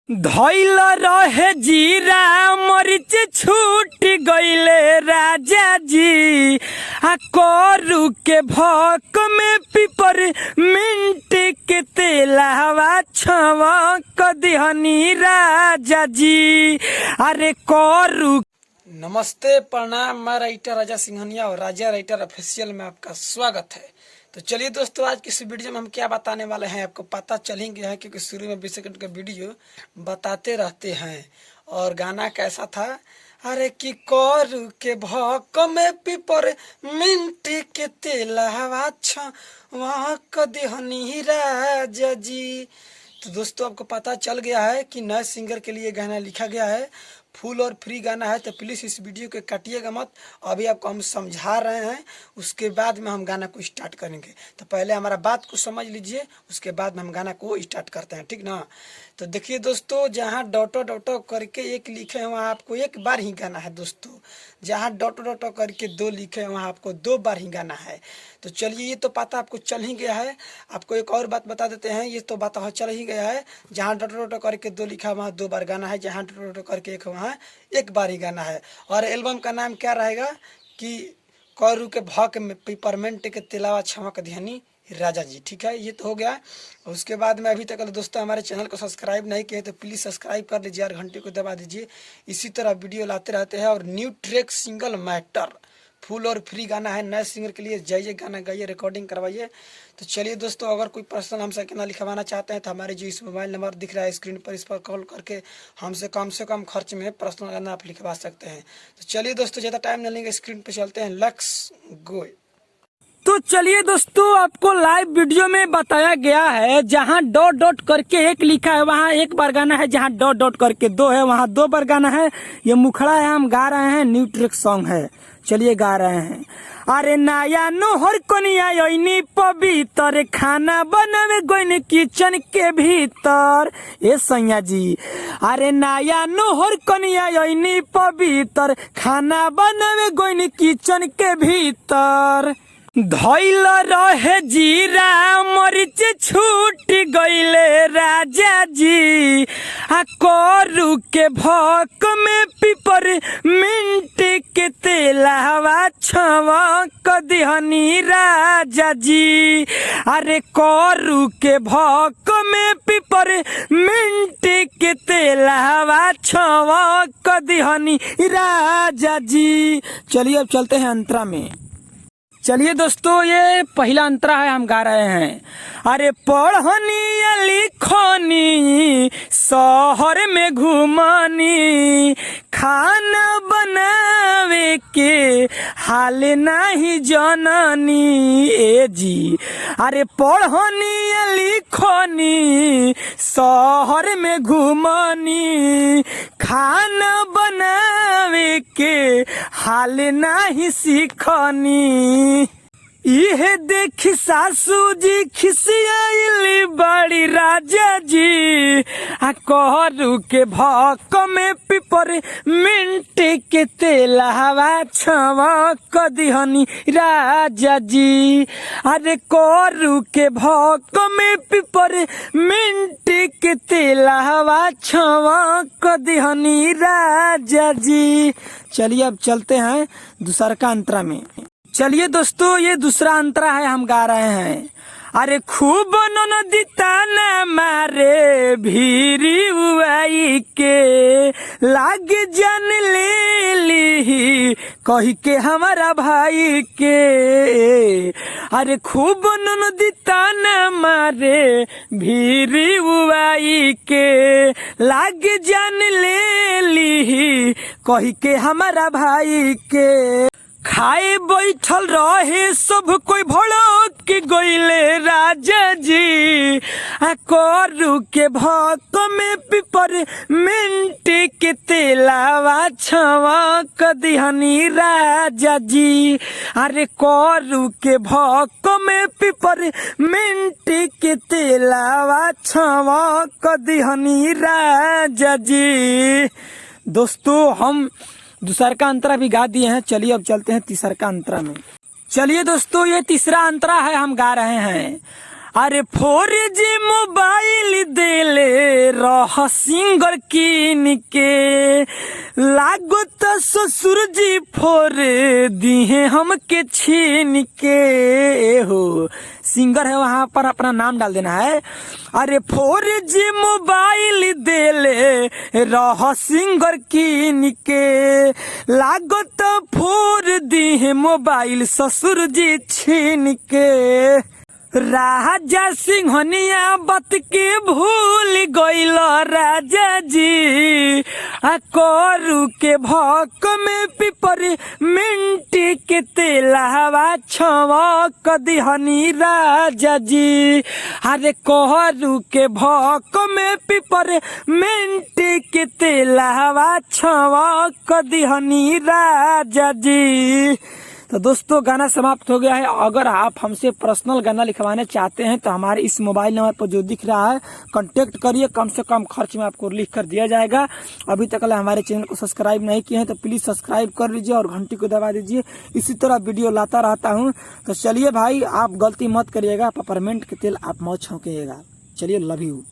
धइल रहे जीरा मरीच छूट गइले राजा जी आ करू के भक में पिपर मिंट के तेलावा छवक दिहनी राजा जी अरे करू। नमस्ते प्रणाम, मैं राइटर राजा सिंघनिया और राजा राइटर ऑफिशियल में आपका स्वागत है। तो चलिए दोस्तों, आज की इस वीडियो में हम क्या बताने वाले हैं आपको पता चल ही गया है, क्योंकि शुरू में 20 सेकंड का वीडियो बताते रहते हैं। और गाना कैसा था? अरे कि करू के भक में पिपर मिंट के तेलावा छवक दिहनी राजा जी। तो दोस्तों, आपको पता चल गया है कि नए सिंगर के लिए गाना लिखा गया है, फुल और फ्री गाना है। तो प्लीज़ इस वीडियो को काटिएगा मत, अभी आपको हम समझा रहे हैं, उसके बाद में हम गाना को स्टार्ट करेंगे। तो पहले हमारा बात को समझ लीजिए, उसके बाद में हम गाना को स्टार्ट करते हैं, ठीक ना। तो देखिए दोस्तों, जहाँ डॉटो डॉटो करके एक लिखे हैं वहाँ आपको एक बार ही गाना है दोस्तों। जहाँ डॉटो डॉटो करके दो लिखे हैं वहाँ आपको 2 बार ही गाना है। तो चलिए, ये तो पता आपको चल ही गया है। आपको एक और बात बता देते हैं, ये तो बात चल ही गया है। जहाँ डॉटो डॉटो करके 2 लिखा है वहाँ 2 बार गाना है, जहाँ डॉटो डॉटो करके एक वहाँ 1 बार ही गाना है। और एल्बम का नाम क्या रहेगा कि करू के भक में पिपरमेंट के तिलावा छमक दिहनी राजा जी, ठीक है। ये तो हो गया। उसके बाद में अभी तक दोस्तों हमारे चैनल को सब्सक्राइब नहीं किए तो प्लीज़ सब्सक्राइब कर लीजिए और घंटे को दबा दीजिए। इसी तरह वीडियो लाते रहते हैं। और न्यू ट्रैक सिंगल मैटर फुल और फ्री गाना है, नए सिंगर के लिए जाइए, गाना गाइए, रिकॉर्डिंग करवाइए। तो चलिए दोस्तों, अगर कोई पर्सनल हमसे गाना लिखवाना चाहते हैं तो हमारे जो इस मोबाइल नंबर दिख रहा है स्क्रीन पर, इस पर कॉल करके हमसे कम खर्च में पर्सनल गाना आप लिखवा सकते हैं। तो चलिए दोस्तों, ज़्यादा टाइम नहीं लेंगे, स्क्रीन पर चलते हैं, लेट्स गो। तो चलिए दोस्तों, आपको लाइव वीडियो में बताया गया है, जहां डॉट डॉट करके 1 लिखा है वहां 1 बार गाना है, जहां डॉट डॉट करके 2 है वहां 2 बार गाना है। ये मुखड़ा है, हम गा रहे हैं, न्यू ट्रैक सॉन्ग है, चलिए गा रहे हैं। अरे नया नोहर कनिया योनी पवित्र खाना बनावे गोइन किचन के भीतर ए सैया जी। अरे नया नोहर कनिया योनी पवित्र खाना बनावे गोइन किचन के भीतर। धइल रहे जीरा मरीच छूट गइले राजा जी आ करू के भक में पिपर मिंट के तेलावा छवक दिहनी राजा जी अरे करू के भक में पिपर मिंट के तेलावा छवक दिहनी राजा जी। चलिए अब चलते हैं अंतरा में। चलिए दोस्तों, ये पहला अंतरा है, हम गा रहे हैं। अरे पढ़नी लिखनी शहर में घूमनी खाना बनावे के हाल नहीं जननी ए जी। अरे पढ़नी लिखनी शहर में घूमनी खाना बनावे के हाल नहीं सीखनी। यह देखी सासू जी खिसियाइली बड़ी राजा जी आ करू के भक में पिपर मिंट के तेलावा छवक दिहनी राजा जी अरे करू के भक में पिपर मिंट के तेलावा छवक दिहनी राजा जी। चलिए अब चलते हैं दूसरा का अंतरा में। चलिए दोस्तों, ये दूसरा अंतरा है, हम गा रहे हैं। अरे खूब ननदी ताना मारे भीरी उआई के लाग जान ले ली कही के हमारा भाई के। अरे खूब ननदी ताना मारे भीरी उआई के लाग जान ले ली कही के हमारा भाई के। खाए बैठल रहे सब कोई भड़क के गइले राजा जी आ करू के भक में पिपर मिंट के तेलावा छवक दिहनी राजा जी अरे करू के भक में पिपर मिंट के तेलावा छवक दिहनी राजा जी। दोस्तों, हम दूसरा का अंतरा भी गा दिए हैं। चलिए अब चलते हैं तीसरा का अंतरा में। चलिए दोस्तों, ये तीसरा अंतरा है, हम गा रहे हैं। अरे 4G मोबाइल देले रह सिंगर कीन के, लागो त ससुर जी फोर दिहे हमके छीन के। हो सिंगर है, वहां पर अपना नाम डाल देना है। अरे 4G मोबाइल देले रह सिंगर कीन के, लागो त फोर दिहे मोबाइल ससुर जी छीन के। राजा सिंहनिया बत के भूल गइल राजा जी, आ करू के भक में पिपर मिंटी के तेलावा छवक दिहनी राजा जी। अरे करू के भक में पिपर मिंटी के तेलावा छवक दिहनी राजा जी। तो दोस्तों गाना समाप्त हो गया है। अगर आप हमसे पर्सनल गाना लिखवाने चाहते हैं तो हमारे इस मोबाइल नंबर पर जो दिख रहा है कांटेक्ट करिए, कम से कम खर्च में आपको लिख कर दिया जाएगा। अभी तक हमारे चैनल को सब्सक्राइब नहीं किए हैं तो प्लीज़ सब्सक्राइब कर लीजिए और घंटी को दबा दीजिए। इसी तरह वीडियो लाता रहता हूँ। तो चलिए भाई, आप गलती मत करिएगा, पेपरमेंट के तेल आप मौज छौंकिएगा। चलिए, लव यू।